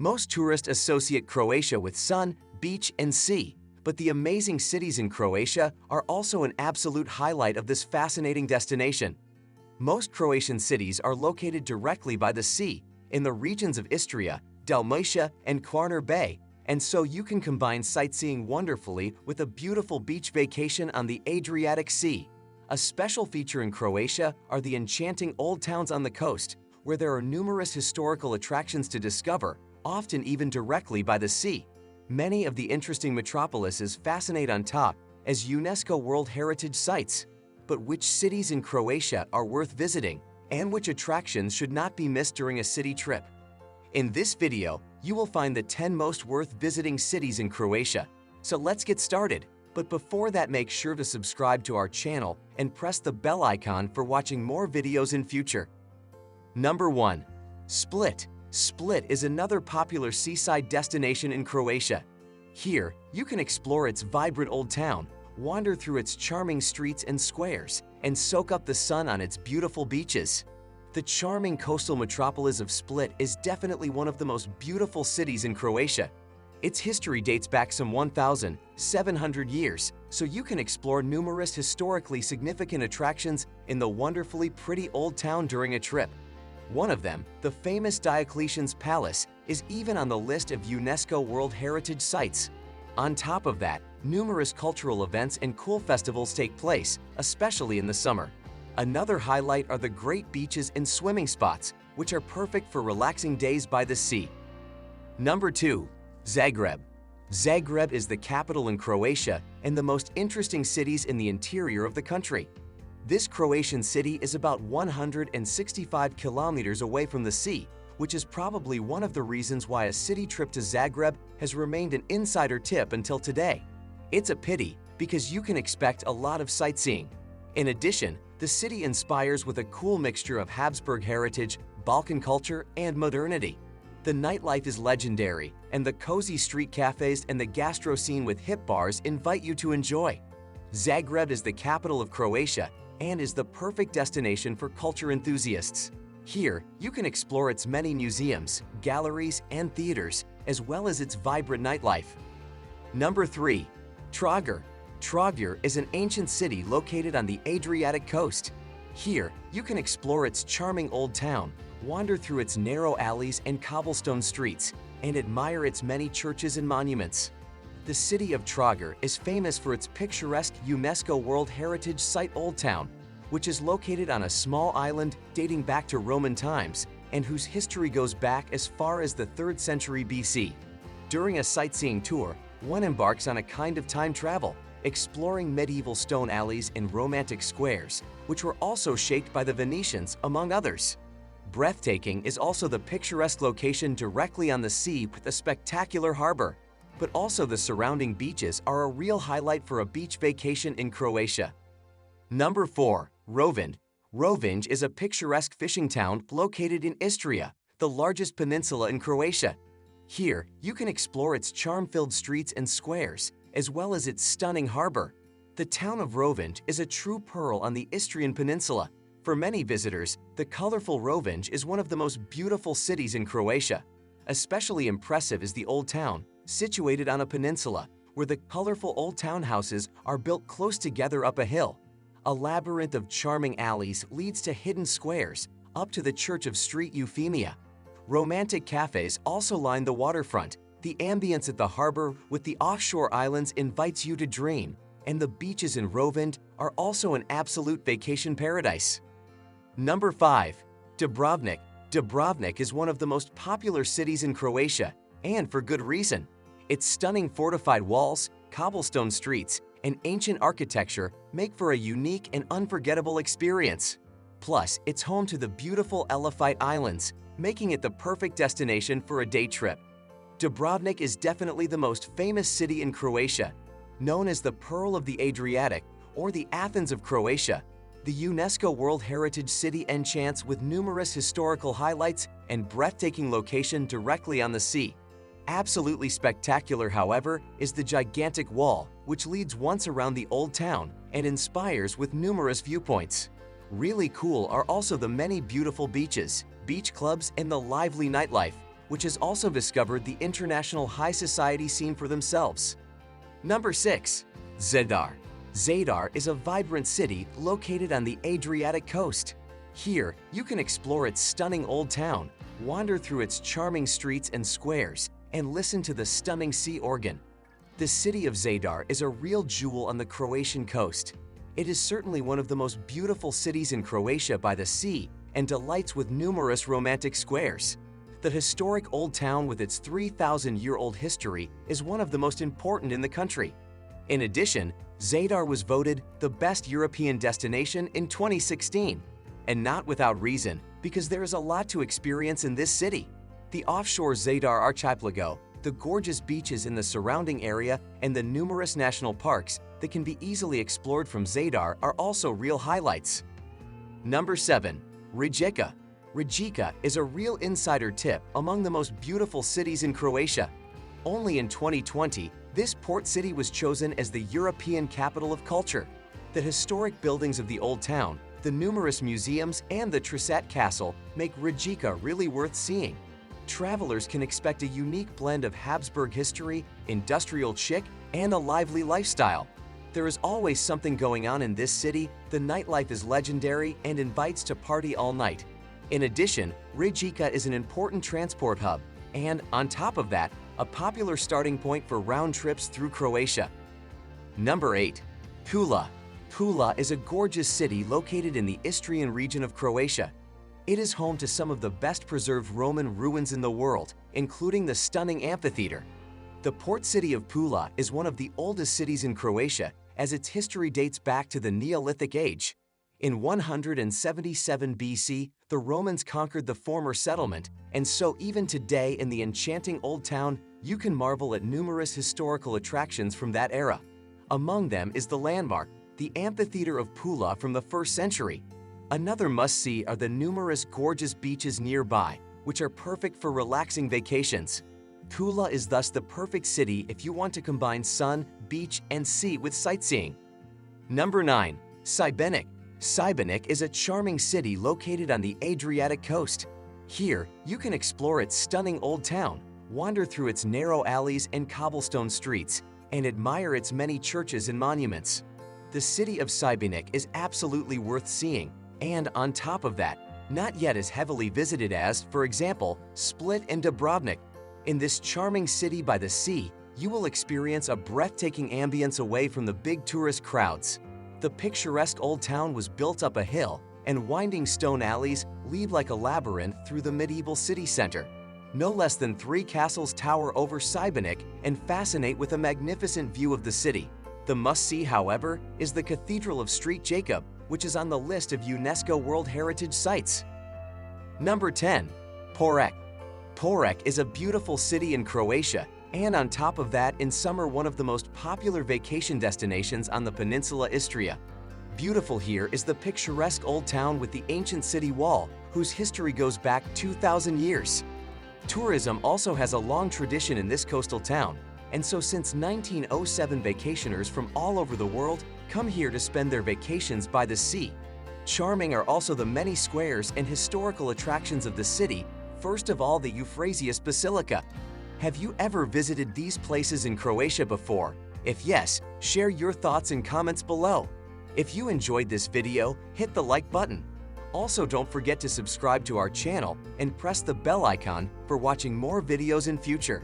Most tourists associate Croatia with sun, beach, and sea, but the amazing cities in Croatia are also an absolute highlight of this fascinating destination. Most Croatian cities are located directly by the sea, in the regions of Istria, Dalmatia, and Kvarner Bay, and so you can combine sightseeing wonderfully with a beautiful beach vacation on the Adriatic Sea. A special feature in Croatia are the enchanting old towns on the coast, where there are numerous historical attractions to discover, often even directly by the sea. Many of the interesting metropolises fascinate on top as UNESCO World Heritage Sites. But which cities in Croatia are worth visiting, and which attractions should not be missed during a city trip? In this video, you will find the 10 most worth visiting cities in Croatia. So let's get started. But before that, make sure to subscribe to our channel and press the bell icon for watching more videos in future. Number 1. Split. Split is another popular seaside destination in Croatia. Here, you can explore its vibrant old town, wander through its charming streets and squares, and soak up the sun on its beautiful beaches. The charming coastal metropolis of Split is definitely one of the most beautiful cities in Croatia. Its history dates back some 1,700 years, so you can explore numerous historically significant attractions in the wonderfully pretty old town during a trip. One of them, the famous Diocletian's Palace, is even on the list of UNESCO World Heritage Sites. On top of that, numerous cultural events and cool festivals take place, especially in the summer. Another highlight are the great beaches and swimming spots, which are perfect for relaxing days by the sea. Number 2. Zagreb. Zagreb is the capital in Croatia and the most interesting cities in the interior of the country. This Croatian city is about 165 kilometers away from the sea, which is probably one of the reasons why a city trip to Zagreb has remained an insider tip until today. It's a pity, because you can expect a lot of sightseeing. In addition, the city inspires with a cool mixture of Habsburg heritage, Balkan culture, and modernity. The nightlife is legendary, and the cozy street cafes and the gastro scene with hip bars invite you to enjoy. Zagreb is the capital of Croatia and is the perfect destination for culture enthusiasts. Here, you can explore its many museums, galleries, and theaters, as well as its vibrant nightlife. Number 3. Trogir. Trogir is an ancient city located on the Adriatic coast. Here, you can explore its charming old town, wander through its narrow alleys and cobblestone streets, and admire its many churches and monuments. The city of Trogir is famous for its picturesque UNESCO World Heritage Site Old Town, which is located on a small island dating back to Roman times and whose history goes back as far as the 3rd century BC. During a sightseeing tour, one embarks on a kind of time travel, exploring medieval stone alleys and romantic squares, which were also shaped by the Venetians, among others. Breathtaking is also the picturesque location directly on the sea with a spectacular harbor, but also the surrounding beaches are a real highlight for a beach vacation in Croatia. Number 4. Rovinj. Rovinj is a picturesque fishing town located in Istria, the largest peninsula in Croatia. Here, you can explore its charm-filled streets and squares, as well as its stunning harbor. The town of Rovinj is a true pearl on the Istrian Peninsula. For many visitors, the colorful Rovinj is one of the most beautiful cities in Croatia. Especially impressive is the old town, situated on a peninsula, where the colorful old townhouses are built close together up a hill. A labyrinth of charming alleys leads to hidden squares, up to the Church of Street Euphemia. Romantic cafes also line the waterfront. The ambience at the harbor with the offshore islands invites you to dream, and the beaches in Rovinj are also an absolute vacation paradise. Number 5. Dubrovnik. Dubrovnik is one of the most popular cities in Croatia, and for good reason. Its stunning fortified walls, cobblestone streets, and ancient architecture make for a unique and unforgettable experience. Plus, it's home to the beautiful Elafite Islands, making it the perfect destination for a day trip. Dubrovnik is definitely the most famous city in Croatia. Known as the Pearl of the Adriatic, or the Athens of Croatia, the UNESCO World Heritage City enchants with numerous historical highlights and breathtaking location directly on the sea. Absolutely spectacular, however, is the gigantic wall, which leads once around the old town and inspires with numerous viewpoints. Really cool are also the many beautiful beaches, beach clubs, and the lively nightlife, which has also discovered the international high society scene for themselves. Number 6. Zadar. Zadar is a vibrant city located on the Adriatic coast. Here, you can explore its stunning old town, wander through its charming streets and squares, and listen to the stunning sea organ. The city of Zadar is a real jewel on the Croatian coast. It is certainly one of the most beautiful cities in Croatia by the sea and delights with numerous romantic squares. The historic old town with its 3,000-year-old history is one of the most important in the country. In addition, Zadar was voted the best European destination in 2016. And not without reason, because there is a lot to experience in this city. The offshore Zadar archipelago, the gorgeous beaches in the surrounding area, and the numerous national parks that can be easily explored from Zadar are also real highlights. Number 7. Rijeka. Rijeka is a real insider tip among the most beautiful cities in Croatia. Only in 2020, this port city was chosen as the European Capital of Culture. The historic buildings of the old town, the numerous museums, and the Trsat Castle make Rijeka really worth seeing. Travelers can expect a unique blend of Habsburg history, industrial chic, and a lively lifestyle. There is always something going on in this city, the nightlife is legendary and invites to party all night. In addition, Rijeka is an important transport hub, and on top of that, a popular starting point for round trips through Croatia. Number 8. Pula. Pula is a gorgeous city located in the Istrian region of Croatia. It is home to some of the best preserved Roman ruins in the world, including the stunning amphitheater. The port city of Pula is one of the oldest cities in Croatia, as its history dates back to the Neolithic Age. In 177 BC, the Romans conquered the former settlement, and so even today in the enchanting old town, you can marvel at numerous historical attractions from that era. Among them is the landmark, the amphitheater of Pula from the 1st century. Another must-see are the numerous gorgeous beaches nearby, which are perfect for relaxing vacations. Pula is thus the perfect city if you want to combine sun, beach, and sea with sightseeing. Number 9. Šibenik. Šibenik is a charming city located on the Adriatic coast. Here, you can explore its stunning old town, wander through its narrow alleys and cobblestone streets, and admire its many churches and monuments. The city of Šibenik is absolutely worth seeing, and on top of that, not yet as heavily visited as, for example, Split and Dubrovnik. In this charming city by the sea, you will experience a breathtaking ambience away from the big tourist crowds. The picturesque old town was built up a hill, and winding stone alleys lead like a labyrinth through the medieval city center. No less than 3 castles tower over Šibenik and fascinate with a magnificent view of the city. The must-see, however, is the Cathedral of St. Jacob, which is on the list of UNESCO World Heritage Sites. Number 10. Poreč. Poreč is a beautiful city in Croatia, and on top of that, in summer one of the most popular vacation destinations on the peninsula Istria. Beautiful here is the picturesque old town with the ancient city wall, whose history goes back 2,000 years. Tourism also has a long tradition in this coastal town, and so since 1907 vacationers from all over the world come here to spend their vacations by the sea. Charming are also the many squares and historical attractions of the city, first of all the Euphrasia Basilica. Have you ever visited these places in Croatia before? If yes, share your thoughts in comments below. If you enjoyed this video, hit the like button. Also, don't forget to subscribe to our channel and press the bell icon for watching more videos in future.